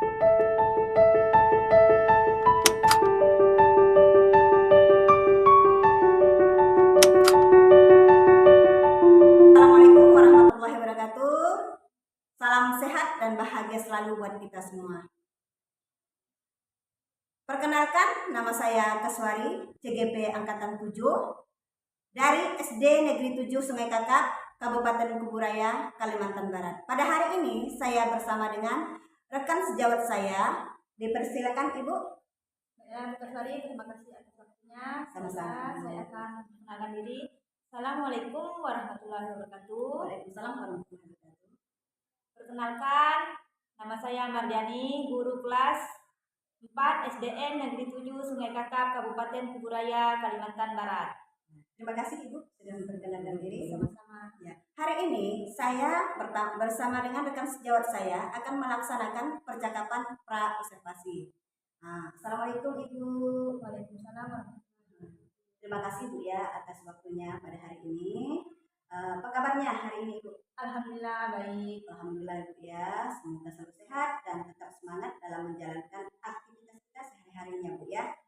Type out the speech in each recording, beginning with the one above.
Assalamualaikum warahmatullahi wabarakatuh. Salam sehat dan bahagia selalu buat kita semua. Perkenalkan, nama saya Kaswari, CGP Angkatan 7 dari SD Negeri 7 Sungai Kakap, Kabupaten Kuburaya, Kalimantan Barat. Pada hari ini saya bersama dengan rekan sejawat saya. Dipersilakan Ibu. Saya Kaswari, terima kasih atas waktunya. Sama-sama. Saya akan mengenalkan diri. Assalamualaikum warahmatullahi wabarakatuh. Waalaikumsalam warahmatullahi wabarakatuh. Perkenalkan, nama saya Mardiani, guru kelas 4 SDN Negeri 7 Sungai Kakap, Kabupaten Kuburaya, Kalimantan Barat. Terima kasih Ibu sudah memperkenalkan diri. Sama-sama. Ya. Hari ini saya bersama dengan rekan sejawat saya akan melaksanakan percakapan pra-observasi. Assalamualaikum Ibu. Waalaikumsalam. Terima kasih Bu ya atas waktunya pada hari ini. Apa kabarnya hari ini Ibu? Alhamdulillah baik. Alhamdulillah Bu ya. Semoga selalu sehat dan tetap semangat dalam menjalankan aktivitas kita sehari-harinya Bu ya.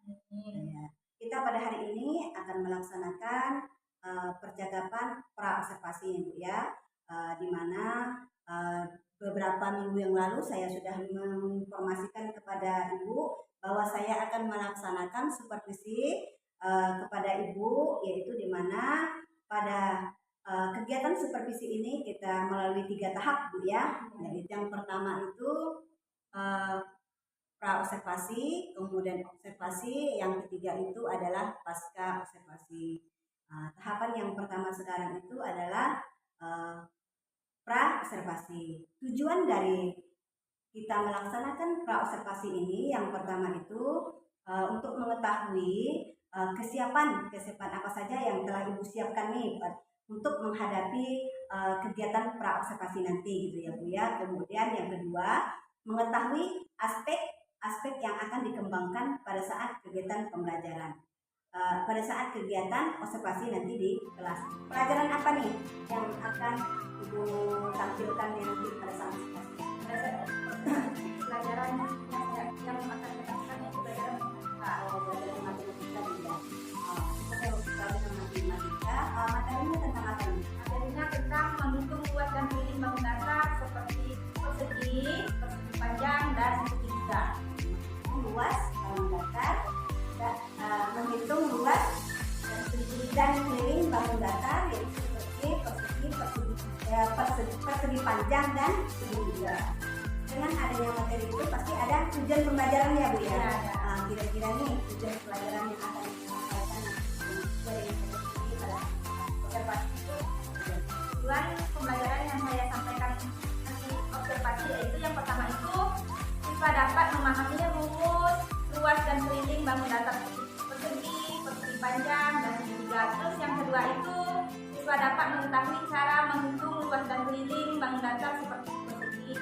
Ya. Kita pada hari ini akan melaksanakan percakapan pra-observasi Bu ya. Di mana beberapa minggu yang lalu saya sudah menginformasikan kepada Ibu bahwa saya akan melaksanakan supervisi kepada Ibu, yaitu di mana pada kegiatan supervisi ini kita melalui 3 tahap Bu ya. Jadi yang pertama itu pra-observasi, kemudian observasi, yang ketiga itu adalah pasca observasi. Tahapan yang pertama sekarang itu adalah pra-observasi. Tujuan dari kita melaksanakan pra-observasi ini yang pertama itu untuk mengetahui kesiapan apa saja yang telah Ibu siapkan nih untuk menghadapi kegiatan pra-observasi nanti gitu ya Bu ya. Kemudian yang kedua, mengetahui aspek yang akan dikembangkan pada saat kegiatan pembelajaran. Pada saat kegiatan observasi nanti di kelas. Pelajaran apa nih yang akan Ibu tampilkan nanti pada saat observasi? Pelajaran yang akan kita lakukan itu pelajaran matematika juga. Kita pelajaran matematika. Materinya tentang apa nih? Materinya tentang menghitung luas dan pilih bangun dasar seperti persegi panjang dan segitiga. Luas, bangun datar, menghitung luas dan keliling bangun datar, yaitu persegi panjang dan segitiga. Dengan adanya materi itu pasti ada tujuan pembelajaran ya Bu ya. Kira-kira nih tujuan pelajaran yang akan disampaikan dari ini pada observasi itu. Tujuan pembelajaran yang saya sampaikan nanti observasi yaitu yang pertama itu siswa dapat memahami rumus luas dan keliling bangun datar persegi panjang dan segitiga. Terus yang kedua itu siswa dapat mengetahui cara menghitung luas dan keliling bangun datar seperti persegi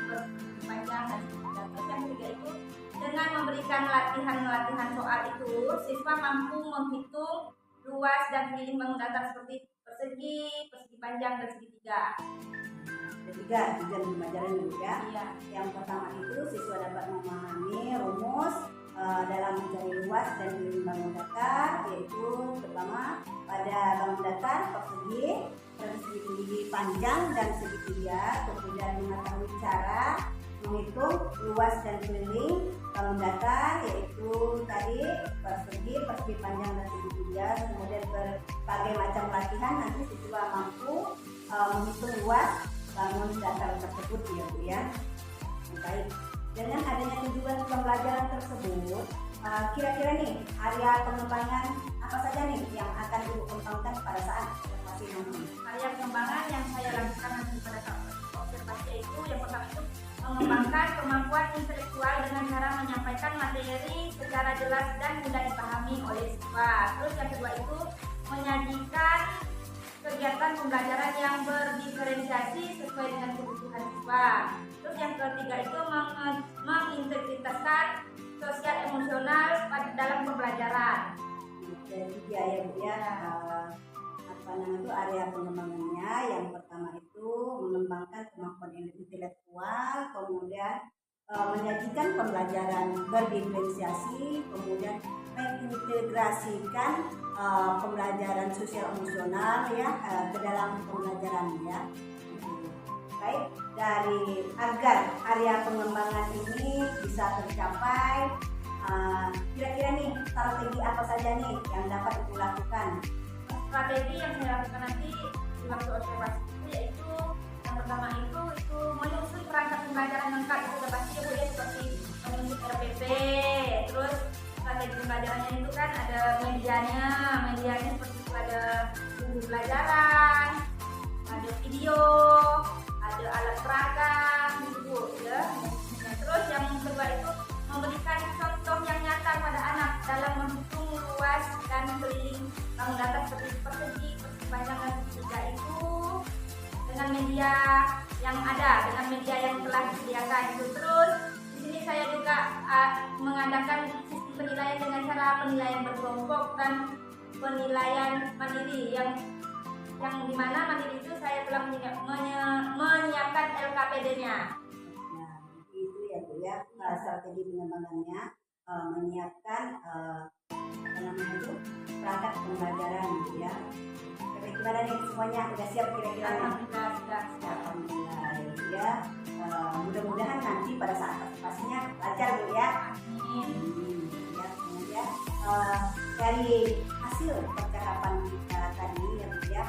panjang dan segitiga. Terus yang ketiga itu dengan memberikan latihan soal itu siswa mampu menghitung luas dan keliling bangun datar seperti persegi panjang dan segitiga. Ketiga, tujuan pembelajaran Bu ya. Iya. Yang pertama itu siswa dapat memahami rumus dalam mencari luas dan keliling bangun datar, yaitu pertama pada bangun datar persegi panjang dan segitiga, kemudian mengetahui cara menghitung luas dan keliling bangun datar, yaitu tadi persegi panjang dan segitiga. Kemudian berbagai macam latihan nanti siswa mampu menghitung luas bangun datar tersebut ya Bu ya. Baik. Dengan adanya tujuan pembelajaran tersebut, kira-kira nih area pengembangan apa saja nih yang akan Ibu kembangkan pada saat observasi nanti? Area pengembangan yang saya lakukan nanti pada saat observasi itu yang pertama itu mengembangkan kemampuan intelektual dengan cara menyampaikan materi secara jelas dan mudah dipahami oleh siswa. Terus yang kedua itu menyajikan kegiatan pembelajaran yang berdiferensiasi sesuai dengan kebutuhan siswa. Terus yang ketiga itu mengintegritaskan sosial emosional dalam pembelajaran. Jadi tiga ya Bu ya. Apa namanya itu area pengembangannya? Yang pertama itu mengembangkan kemampuan intelektual, kemudian menyajikan pembelajaran berdiferensiasi, kemudian mengintegrasikan pembelajaran sosial emosional ya ke dalam pembelajaran ya. Baik, dari agar area pengembangan ini bisa tercapai, kira-kira nih strategi apa saja nih yang dapat dilakukan? Strategi yang saya lakukan nanti di waktu observasi itu yaitu yang pertama itu menyusun perangkat pembelajaran lengkap. Itu sudah pasti ya Bu ya, seperti menyusun RPP, terus strategi pembelajarannya itu kan ada medianya seperti itu, ada buku pelajaran, ada video, ada alat peragam gitu Bu ya. Nah, terus yang kedua itu memberikan contoh yang nyata pada anak dalam menghitung luas dan keliling bangun data seperti persegi, panjang segitiga itu dengan media yang ada, dengan media yang telah disediakan itu. Terus di sini saya juga mengadakan sistem penilaian dengan cara penilaian berkelompok dan penilaian mandiri yang dimana mandiri itu saya telah menyiapkan LKPD-nya. Nah, itu ya Bu ya, strategi pengembangannya, menyiapkan apa namanya itu perangkat pembelajaran gitu ya. Oke, gimana nih semuanya udah siap kira-kira? Sudah. Alhamdulillah ya. Mudah-mudahan nanti pada saat presentasinya lancar Bu ya. Ya, kemudian dari hasil percakapan kita tadi ya Bu ya,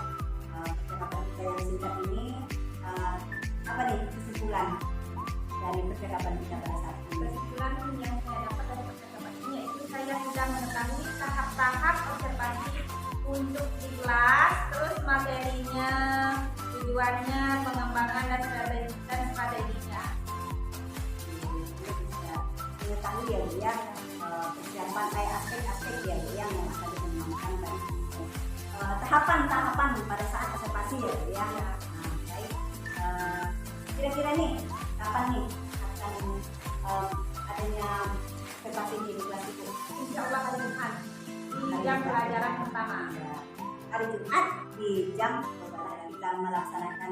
percakapan kita yang singkat ini, apa nih kesimpulan dari percakapan kita pada saat ini? Kesimpulan yang saya dapat dari percakapan ini yaitu saya sudah mengetahui tahap-tahap observasi untuk di kelas, terus materinya, tujuannya, pengembangan dan strateginya. Bisa mengetahui ya Bu ya, persiapan aspek-aspek ya Bu yang akan dikembangkan tadi. Tahapan-tahapan pada saat observasi ya Bu ya. Nah, baik. Kira-kira nih kapan nih akan adanya observasi di kelas itu? Insya Allah hari Jumat di jam pelajaran pertama. Hari Jumat di jam kita melaksanakan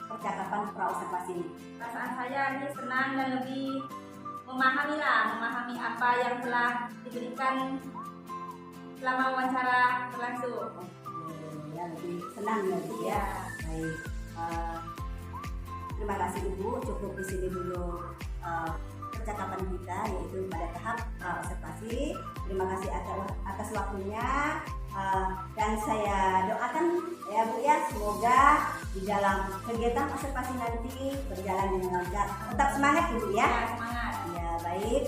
percakapan pra-observasi ini. Perasaan saya ini senang dan lebih memahami apa yang telah diberikan selama wawancara berlangsung. Ya, lebih senang ya Bu ya. Baik. Terima kasih Ibu, cukup di sini dulu percakapan kita yaitu pada tahap observasi. Terima kasih atas waktunya, dan saya doakan ya Bu ya, semoga di dalam kegiatan observasi nanti berjalan dengan lancar. Tetap semangat Ibu ya. Semangat. Ya baik.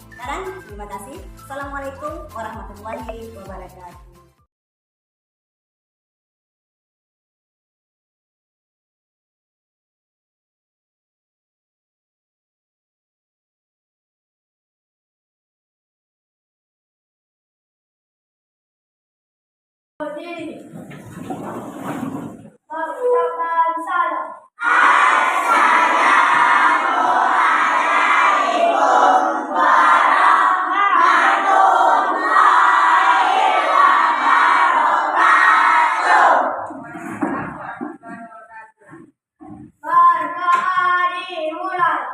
Sekarang terima kasih. Assalamualaikum warahmatullahi wabarakatuh. Mengucapkan salam. Berdoa dimulai.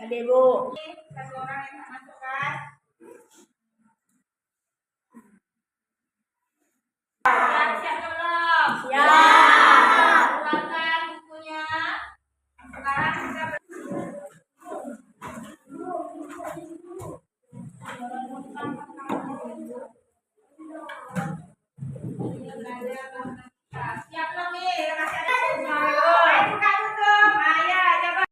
Ada Bu. Satu orang yang tak masukkan. Siap belum? Siap. Bukakan bukunya. Sekarang kita siap belum nih? Buka tutup. Ayo coba.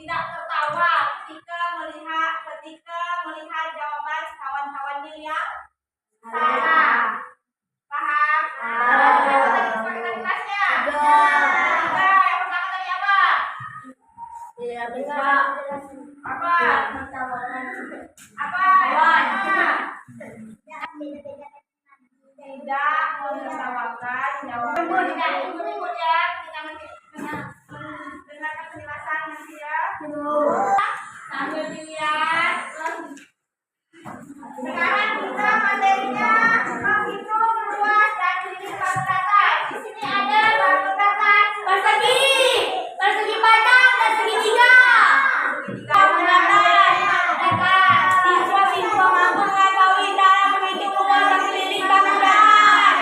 Tidak tertawa ketika melihat jawaban kawan-kawannya yang salah. Paham? Kelasnya. Yang pertama tadi apa? Tidak bisa. Apa? Apa? Tidak menertawakan jawaban. Tunggu ya. Kita mendengarkan penjelasan nanti ya. Sambil dilihat. Sekarang kita materinya menghitung luas dan keliling bangun datar. Di sini ada bangun datar persegi pandang dan segitiga. Bangun datar. Siswa-siswa mampu mengetahui cara menghitung luas dan keliling bangun datar.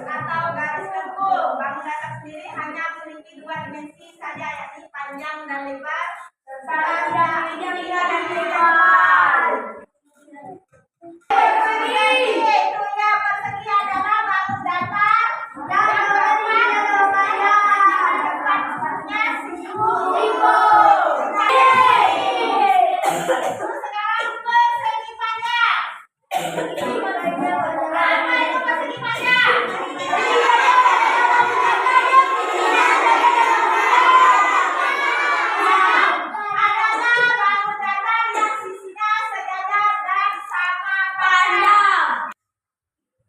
Atau garis lengkung. Bangun datar sendiri hanya memiliki dua dimensi saja, yakni panjang dan lebar, serta tidak memiliki tinggi dan lebar. Itunya persegi adalah bangun datar dan persegi adalah tempatnya siku. Sekarang persegi panjang. Apa itu persegi panjang? Adalah bangun datar yang sisinya sejajar dan sama panjang.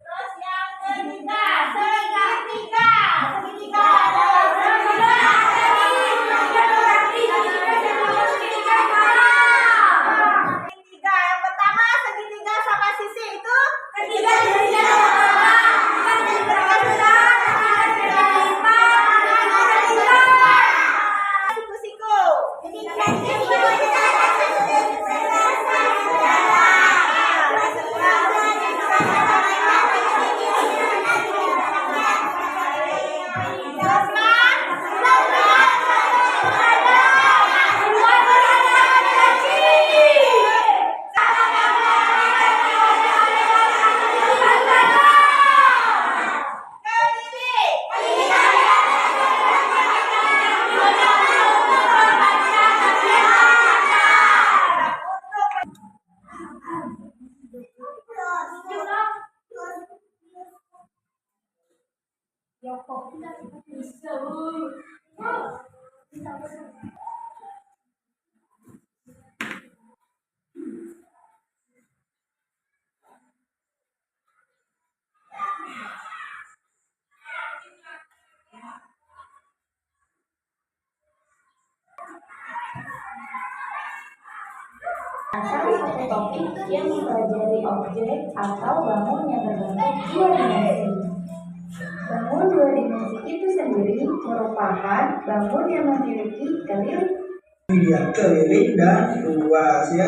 Terus yang ketiga, segitiga. Segitiga adalah segitiga. Yang pertama segitiga sama sisi itu ketiga sisinya siku-siku. Salah topik yang mempelajari objek atau bangun yang berbentuk dua dimensi. Bangun dua dimensi itu sendiri merupakan bangun yang memiliki keliling dan luas ya.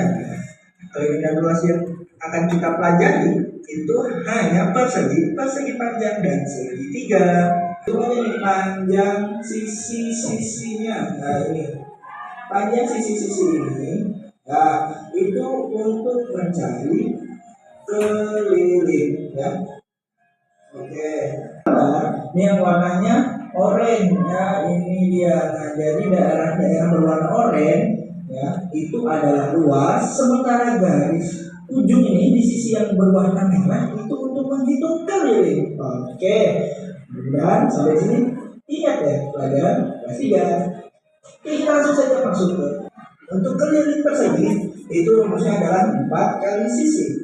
Keliling dan luas yang akan kita pelajari itu hanya persegi panjang dan segitiga. Itu ini panjang sisi-sisinya. Nah ini panjang sisi-sisi ini. Nah itu untuk mencari keliling ya. Oke. Ini yang warnanya oranye ya, ini dia. Nah, jadi daerah-daerah berwarna oranye ya, itu adalah luas, sementara garis ujung ini di sisi yang berwarna merah itu untuk menghitung keliling. Oke. Dan sampai sini ingat ya pelajaran kelas 3. Kita langsung saja masuk ke untuk keliling persegi itu rumusnya adalah 4 kali sisi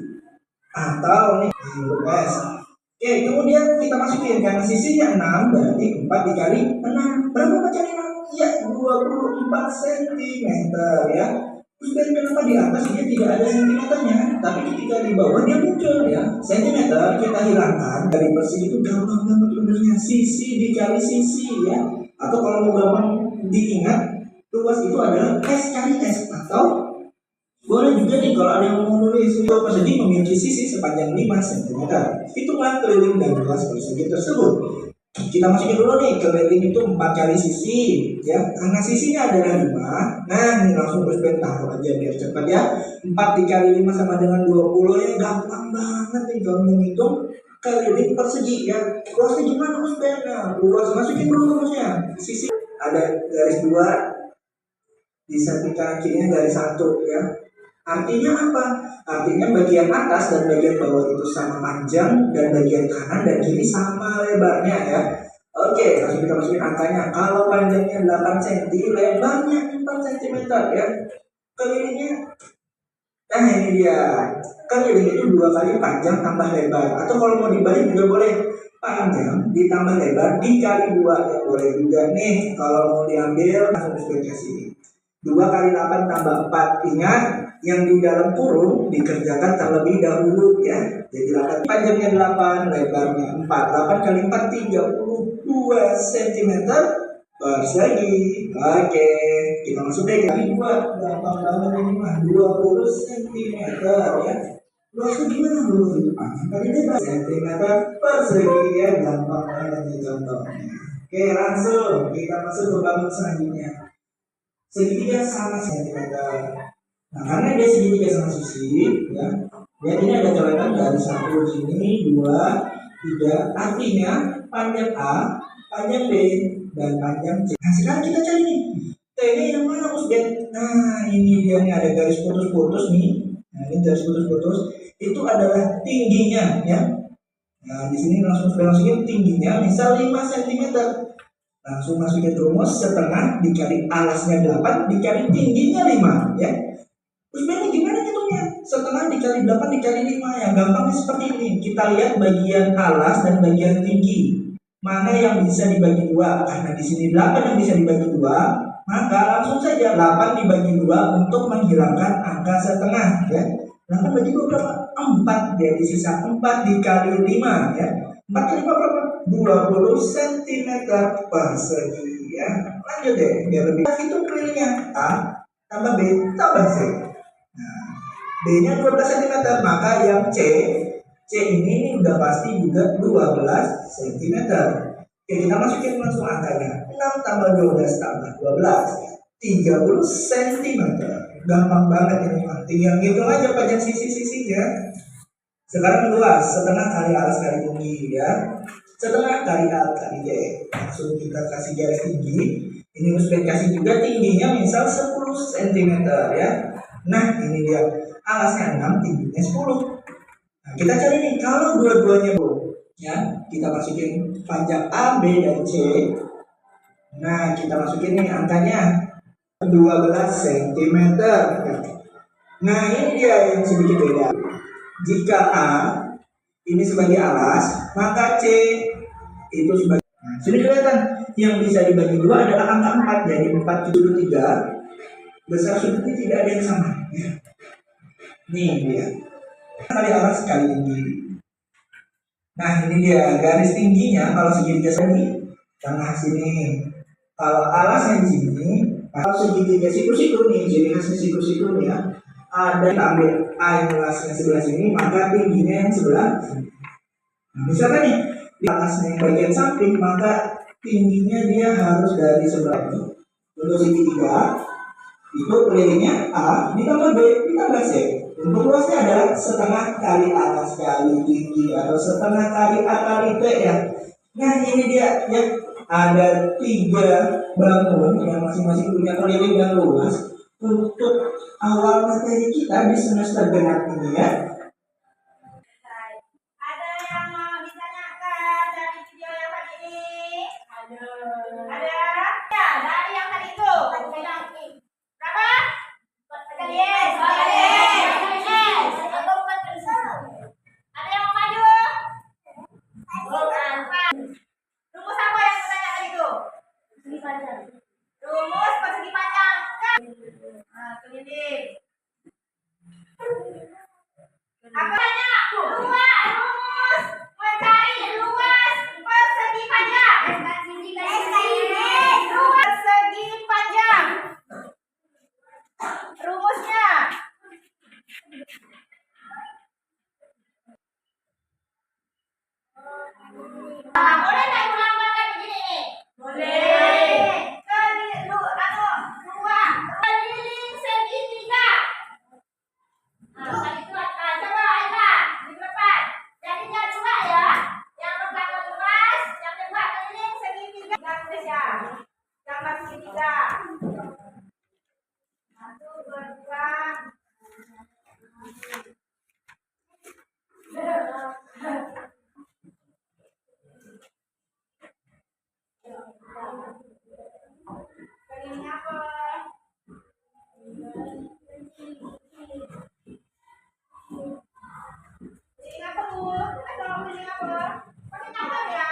atau nih S. Oke, kemudian kita masukin karena sisinya 6 berarti 4 dikali 6 berapa macam 6? Ya 24 cm ya. Terus dari kenapa di atas dia tidak ada sentimeternya, tapi ketika di bawah dia muncul ya. Sentimeter kita hilangkan dari persegi itu gampang banget rumusnya, sisi dikali sisi ya. Atau kalau mau gampang diingat, luas itu adalah S kali S, atau boleh juga nih kalau ada yang mau nulis persegi memiliki sisi sepanjang 5 cm. Hitungan keliling dan luas persegi tersebut. Kita masukin dulu nih, keliling itu 4 kali sisi ya, karena sisinya adalah 5. Nah ini langsung tahu aja biar cepat ya. 4 dikali 5 sama dengan 20 ya, gampang banget nih kalau menghitung keliling persegi ya. Luasnya gimana Mas Ben? Nah, luas masukin dulu rumusnya. Sisi ada garis 2, di samping kanan kirinya garis 1 ya. Artinya apa? Artinya bagian atas dan bagian bawah itu sama panjang, dan bagian kanan dan kiri sama lebarnya ya. Oke, langsung kita masukin angkanya. Kalau panjangnya 8 cm, lebarnya 4 cm ya. Kelilingnya, nah ini dia. Keliling itu 2 kali panjang tambah lebar. Atau kalau mau dibalik juga boleh. Panjang ditambah lebar dikali 2 ya, boleh juga nih. Kalau mau diambil langsung spesifikasi 2 kali 8 tambah 4. Ingat, yang di dalam kurung dikerjakan terlebih dahulu ya. Jadi 8 panjangnya 8, lebarnya 4. 8 kali 4 32 cm persegi. Oke, kita masuk deh kali 2. Gampang banget ini mah, 20 cm ya. Luasnya gimana dulu? Panjang kali lebar cm persegi ya, gampang banget nih contohnya. Oke, langsung kita masuk ke bangun selanjutnya. Segitiga sama cm. Nah, karena dia segitiga sama sisi, ya, lihat ini ada coretan dari 1 sini, 2, 3. Artinya panjang A, panjang B, dan panjang C. Nah, sekarang kita cari nih, T-nya yang mana Mas Ben? Nah, ini dia nih, ada garis putus-putus nih. Nah, ini garis putus-putus itu adalah tingginya, ya. Nah, di sini langsung sudah masukin tingginya, misal 5 cm. Langsung masukin rumus setengah dikali alasnya 8 dikali tingginya 5 ya. Terus ini gimana hitungnya? Setengah dikali 8 dikali 5 ya. Gampangnya seperti ini. Kita lihat bagian alas dan bagian tinggi. Mana yang bisa dibagi 2? Karena di sini 8 yang bisa dibagi 2, maka langsung saja 8 dibagi 2 untuk menghilangkan angka setengah ya. 8 bagi 2 berapa? 4. Jadi sisa 4 dikali 5 ya. 4 kali 5 berapa? 20 cm persegi ya. Lanjut deh, biar lebih hitung kelilingnya. A tambah B tambah C. Nah, B-nya 12 cm, maka yang C ini udah pasti juga 12 cm. Oke, kita masukin langsung angkanya. 6 tambah 12 tambah 12 30 cm. Gampang banget ini mah. Tinggal ngitung aja panjang sisi-sisinya. Sekarang luas, setengah kali alas kali tinggi ya. Setengah kali A kali D. Langsung kita kasih garis tinggi. Ini harus kasih juga tingginya misal 10 cm ya. Nah ini dia, alasnya 6, tingginya 10. Nah kita cari nih, kalau dua-duanya ya, kita masukin panjang A, B, dan C. Nah kita masukin nih angkanya 12 cm. Nah ini dia yang sedikit beda. Jika A ini sebagai alas, maka C itu sebagai. Nah, sudah kelihatan yang bisa dibagi 2 adalah angka 4. Jadi 4 sudut 3, besar sudutnya tidak ada yang sama ya. Nih dia, kali alas kali tinggi. Nah ini dia garis tingginya. Kalau segitiga sini tengah sini, kalau alasnya di sini, kalau segitiga siku-siku nih, jadi hasil siku-siku nih ya, ada ambil A yang alasnya sebelah sini, maka tingginya yang sebelah sini. Nah, misalkan nih di atasnya yang bagian samping, maka tingginya dia harus dari sebelah ini. Untuk segitiga itu kelilingnya A ditambah B ditambah C. Untuk luasnya adalah setengah kali atas kali tinggi atau setengah kali A kali B ya. Nah ini dia ya, ada 3 bangun yang masing-masing punya keliling dan luas untuk awal materi kita di semester genap ini ya. Ada yang mau ditanyakan dari video yang tadi ini? Ada. Ada? Ya, dari yang tadi itu. Berapa? Kali yes. Kali yes. Ada yang mau maju? Bukan. Rumus apa yang bertanya tadi itu? Rumus persegi panjang. Nah, keliling. Apanya? Dua rumus mencari luas persegi panjang. Luas persegi panjang. Rumusnya. Boleh nggak ulang-ulang begini nih? Boleh. Keliling segitiga. Nah, tadi itu coba Aida di depan. Jadi yang 2 ya. Yang pertama luas, yang kedua keliling segitiga. Indonesia. Gambar segitiga. 1, 2, 3. Keliling apa? Keliling apa Bu? Atau keliling apa? Pakai gambar ya.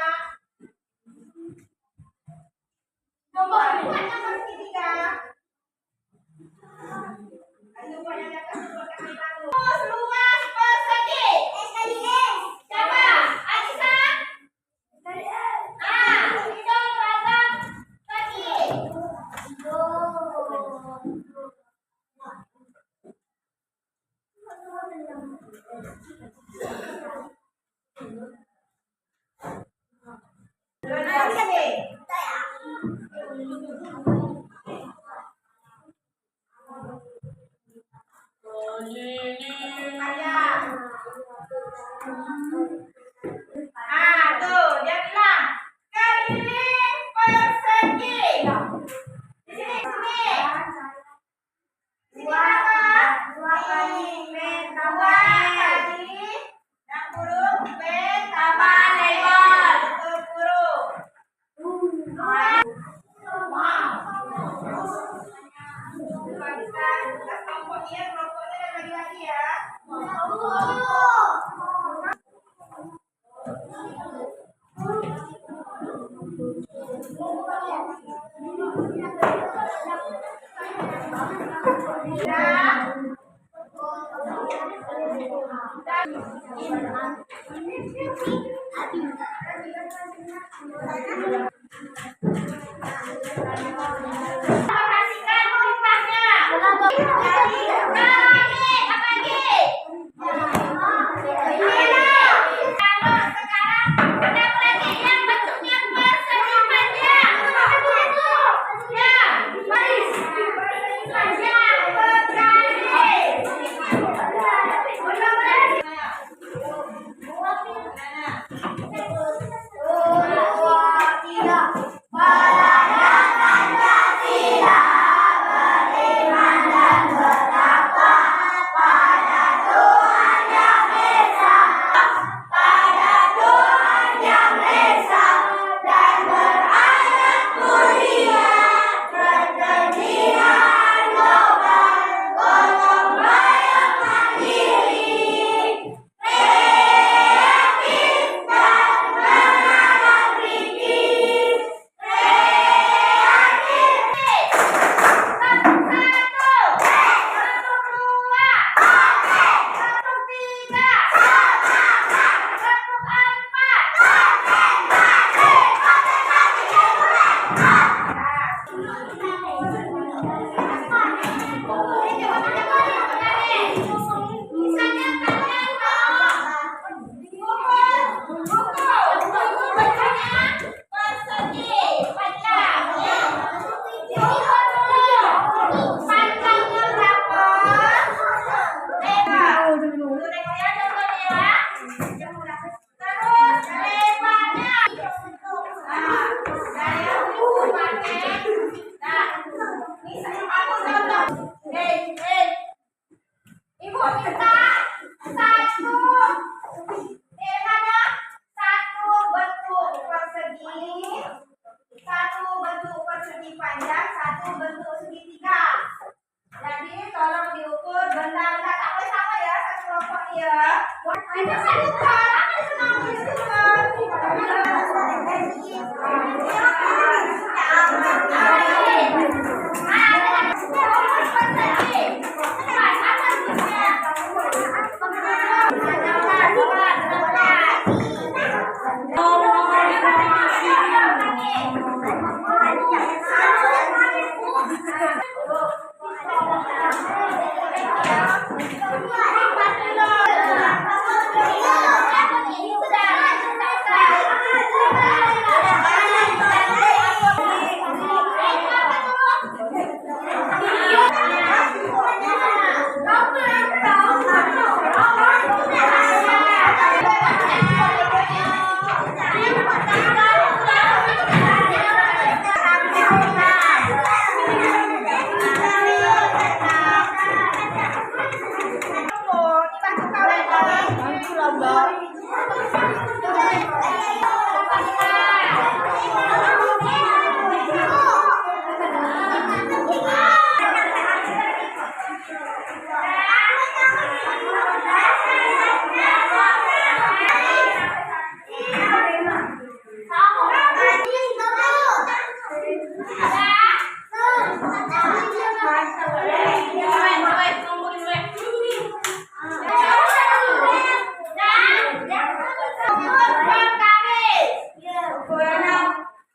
Nomor 2 gambar segitiga. Ayo banyak yang kasih kami tahu. Luas persegi. Coba, Anissa. Hitung ragam persegi. Tuh, dia bilang keliling persegi. Di sini. Sini berapa? 2 kali B tambah 60 B tambah lebar. Kurung. Kelompoknya dan lagi-lagi ya. Perhatikan rumahnya. Jadi, apa lagi?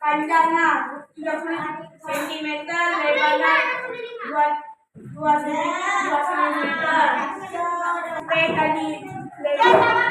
Panjangnya 30 cm, lebarnya 2 cm. P kali lebar.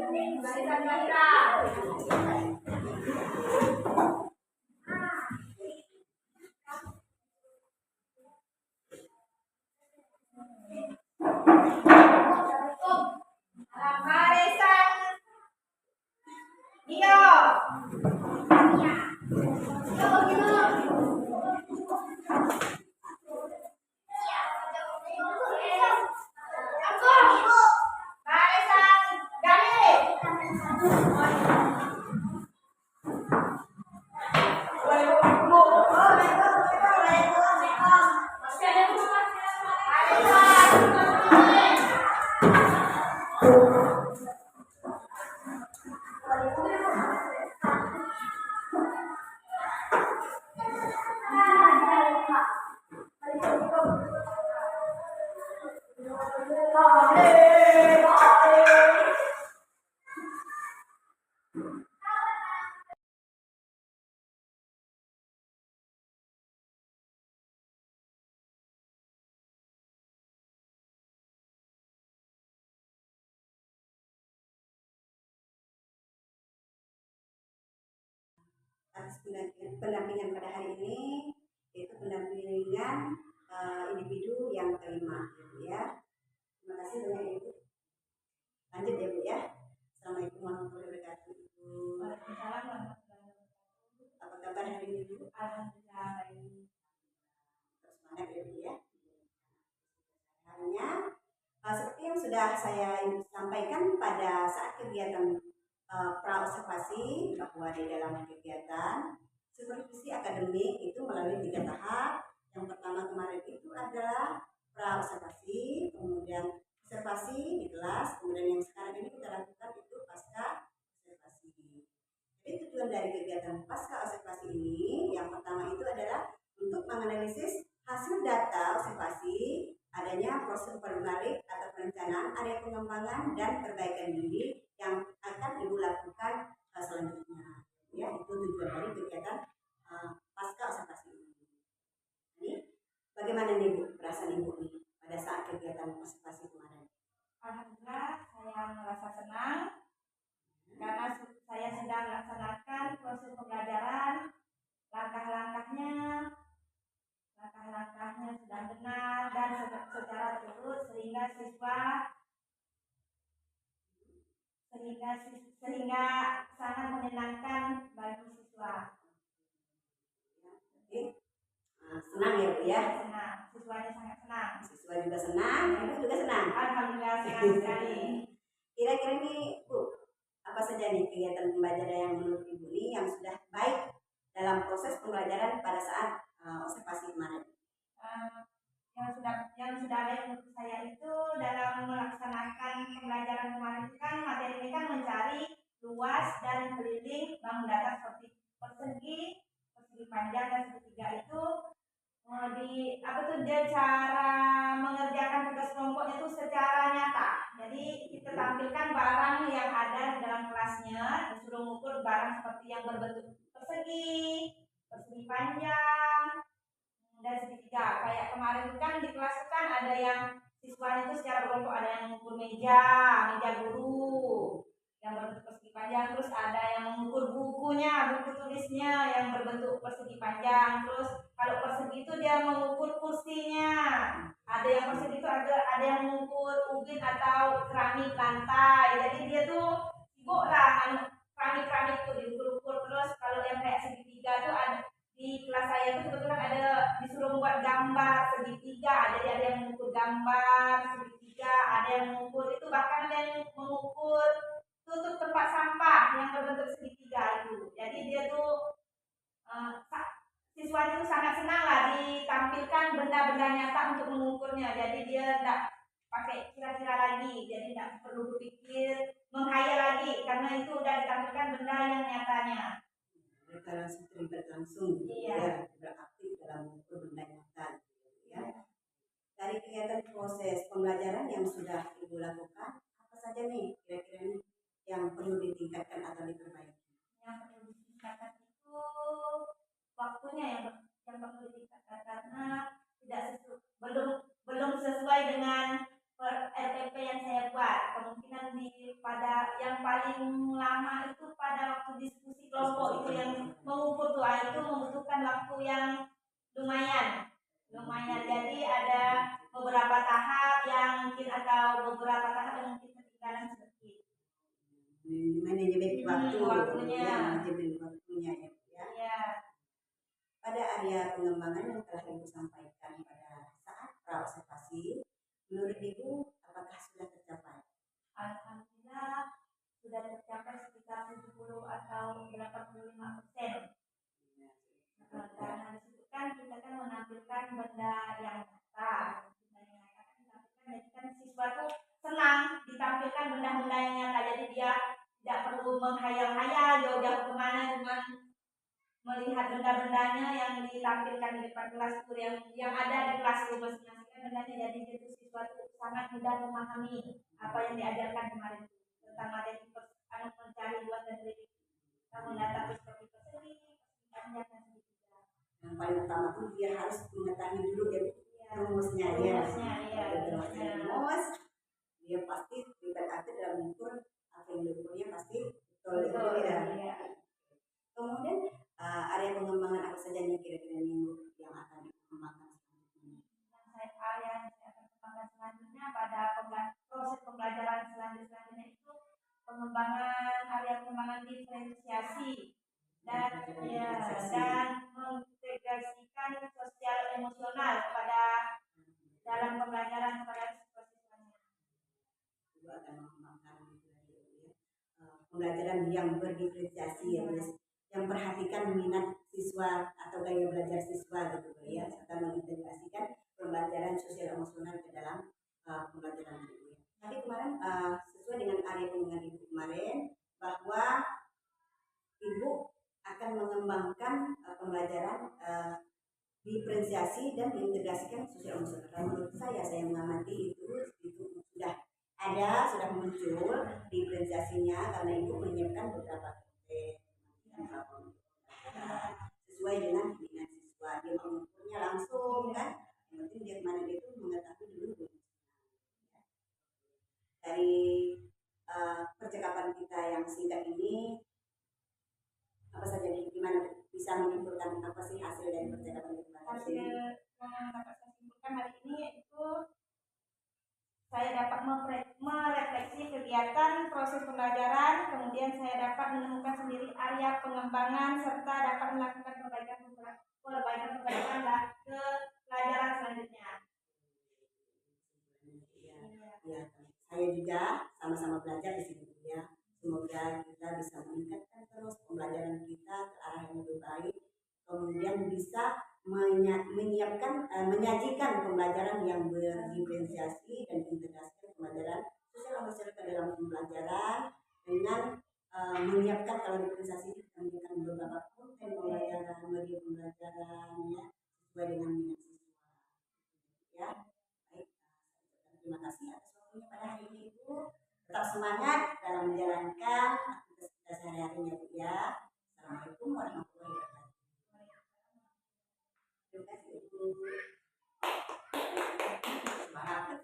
barisan Zahira. Barisan Gio. Barisan Galih. Atas pendampingan pada hari ini, yaitu pendampingan individu yang kelima, gitu ya. Terima kasih banyak Ibu. Lanjut ya Bu ya. Assalamualaikum warahmatullahi wabarakatuh. Waalaikumsalam warahmatullahi wabarakatuh. Apa kabar hari ini Bu? Alhamdulillah baik. Terus semangat ya Bu ya. Hanya seperti yang sudah saya sampaikan pada saat kegiatan pra-observasi, bahwa di dalam kegiatan supervisi akademik itu melalui 3 tahap. Yang pertama kemarin itu adalah pra-observasi, kemudian observasi di kelas, kemudian yang sekarang ini kita lakukan itu pasca observasi. Jadi tujuan dari kegiatan pasca observasi ini, yang pertama itu adalah untuk menganalisis hasil data observasi, adanya proses balik atau perencanaan area pengembangan dan perbaikan diri yang akan Ibu lakukan selanjutnya. Ya, itu tujuan dari kegiatan pasca observasi ini. Ini bagaimana nih Bu, perasaan Ibu nih pada saat kegiatan observasi kemarin? Alhamdulillah saya merasa senang karena saya sedang melaksanakan proses pembelajaran, langkah-langkahnya sudah benar dan secara terus sehingga sangat menyenangkan bagi siswa. Senang ya Bu ya? Senang, siswanya sangat senang. Siswa juga senang, Ibu juga senang. Alhamdulillah senang sekali. Kira-kira nih Bu, apa saja nih kegiatan pembelajaran yang menurut Ibu ini yang sudah baik dalam proses pembelajaran pada saat observasi kemarin? Yang sudah baik menurut saya itu dalam melaksanakan pembelajaran kemarin itu kan materi ini kan mencari luas dan keliling bangun data seperti persegi panjang dan segitiga itu dia cara mengerjakan tugas kelompoknya itu secara nyata. Jadi kita tampilkan barang yang ada di dalam kelasnya, disuruh mengukur barang seperti yang berbentuk persegi panjang dan segitiga. Kayak kemarin itu kan di kelas kan ada yang siswanya itu secara kelompok, ada yang mengukur meja guru yang berbentuk persegi panjang, terus ada yang mengukur buku tulisnya yang berbentuk persegi panjang, terus kalau persegi itu dia mengukur kursinya, ada yang persegi itu ada yang mengukur ubin atau keramik lantai. Jadi dia tuh sibuk lah keramik itu diukur-ukur. Terus kalau yang kayak segitiga tuh ada di kelas saya itu kebetulan ada disuruh membuat gambar segitiga, jadi ada yang mengukur gambar segitiga, ada yang mengukur itu, bahkan ada yang mengukur tutup tempat sampah yang berbentuk segitiga itu. Jadi dia tuh siswa itu sangat senang lah ditampilkan benda-benda nyata untuk mengukurnya. Jadi dia tidak pakai kira-kira lagi, jadi tidak perlu berpikir menghayal lagi karena itu sudah ditampilkan benda yang nyatanya. Mereka langsung terlibat langsung, ya, beraktif dalam mengukur benda nyata, ya. Dari kegiatan proses pembelajaran yang sudah Ibu lakukan, apa saja nih kira-kira nih yang perlu ditingkatkan atau diperbaiki? Yang perlu ditingkatkan itu waktunya yang perlu ditingkatkan karena belum sesuai dengan RPP yang saya buat. Kemungkinan di pada yang paling lama itu pada waktu diskusi kelompok itu yang mengukur doa itu membutuhkan waktu yang lumayan. Jadi ada beberapa tahap yang mungkin atau beberapa tahap yang mungkin ketinggalan sedikit. Manajemen waktu, waktunya. Ya, manajemen waktunya ya. Ya. Pada area pengembangan yang telah Ibu sampaikan pada saat praobservasi, menurut Ibu apakah sudah tercapai? Alhamdulillah sudah tercapai sekitar 70 atau 85%. Karena di situ kan kita kan menampilkan benda yang nyata, jadi kan siswa tuh senang ditampilkan benda-benda yang nyata, jadi dia tidak perlu menghayal-hayal jauh-jauh kemana, cuma melihat benda-bendanya yang ditampilkan di depan kelas itu yang ada di kelas itu masing-masing bendanya, jadi itu siswa itu sangat mudah memahami apa yang diajarkan kemarin tentang materi mencari luas dan kritik, mendata perspektif persegi, panjang dan segitiga. Yang paling utama tuh dia harus mengetahui dulu ya rumusnya ya. Rumus dia pasti diberarti dalam mengukur apa yang diukurnya pasti betul ya. Kemudian area pengembangan apa saja nih kira-kira yang akan dikembangkan selanjutnya? Area yang akan dikembangkan selanjutnya pada proses pembelajaran selanjutnya itu pengembangan area pengembangan diferensiasi dan mengintegrasikan sosial emosional pada dalam pembelajaran kepada siswa-siswanya. Ibu akan mengembangkan pembelajaran yang berdiferensiasi ya, yang perhatikan minat siswa atau gaya belajar siswa gitu ya, serta mengintegrasikan pembelajaran sosial emosional ke dalam pembelajaran Ibu ya. Tadi kemarin sesuai dengan area pengembangan Ibu kemarin bahwa Ibu akan mengembangkan pembelajaran diferensiasi dan mengintegrasikan sosial emosional. Dan menurut saya mengamati itu sudah ada, sudah muncul diferensiasinya karena Ibu menyiapkan beberapa sesuai dengan minat siswa, dia mengukurnya langsung kan, yang penting dia kemarin itu mengetahui dulu. Dari percakapan kita yang singkat ini apa saja nih, gimana bisa menyimpulkan apa sih hasil dari percakapan kita? Hasil yang dapat saya simpulkan hari ini yaitu saya dapat merefleksi kegiatan proses pembelajaran, kemudian saya dapat menemukan sendiri area pengembangan serta dapat melakukan perbaikan ke pelajaran selanjutnya. Ya, saya juga sama-sama belajar di sini ya. Semoga kita bisa meningkatkan terus pembelajaran kita ke arah yang lebih baik, kemudian bisa menyajikan pembelajaran yang berdiferensiasi dan integrasi pembelajaran sosial emosional ke dalam pembelajaran dengan menyiapkan, kalau diferensiasi kita menyiapkan beberapa konten pembelajaran, media pembelajaran ya sesuai dengan minat siswa ya. Baik, terima kasih atas waktunya pada hari ini Ibu. Tetap semangat dalam menjalankan aktivitas kita sehari-harinya Bu ya. Assalamualaikum warahmatullahi wabarakatuh. Terima kasih Ibu. Semangat.